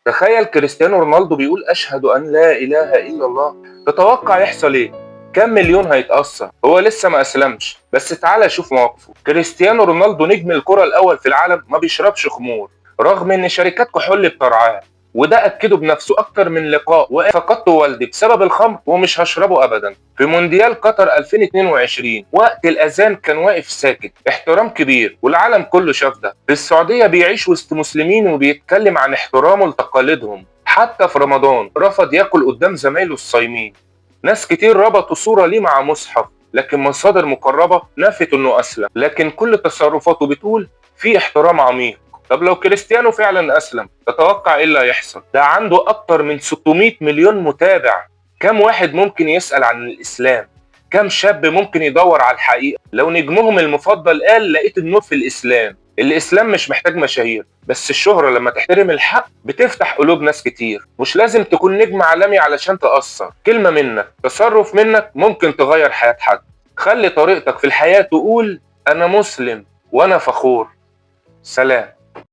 تخيل كريستيانو رونالدو بيقول أشهد أن لا إله إلا الله. تتوقع يحصل إيه؟ كام مليون هيتأثر؟ هو لسه ما أسلمش، بس تعالى شوف مواقفه. كريستيانو رونالدو نجم الكرة الأول في العالم ما بيشربش خمور، رغم إن شركات كحول بترعاه، وده أكده بنفسه أكتر من لقاء. فقدت والدي بسبب الخمر ومش هشربه أبدا. في مونديال قطر 2022 وقت الأذان كان واقف ساكت، احترام كبير والعالم كله شاف ده. في السعودية بيعيش وسط مسلمين وبيتكلم عن احترامه لتقاليدهم. حتى في رمضان رفض ياكل قدام زمايله الصايمين. ناس كتير ربطوا صورة ليه مع مصحف، لكن مصادر مقربة نفت انه اسلم. لكن كل تصرفاته بتقول في احترام عميق. طب لو كريستيانو فعلا اسلم، تتوقع ايه اللي هيحصل؟ ده عنده اكتر من 600 مليون متابع. كم واحد ممكن يسأل عن الاسلام؟ كم شاب ممكن يدور على الحقيقة؟ لو نجمهم المفضل قال لقيت النور في الاسلام. الاسلام مش محتاج مشاهير، بس الشهرة لما تحترم الحق بتفتح قلوب ناس كتير. مش لازم تكون نجم عالمي علشان تأثر. كلمة منك، تصرف منك ممكن تغير حياة حد. خلي طريقتك في الحياة تقول أنا مسلم وأنا فخور. سلام.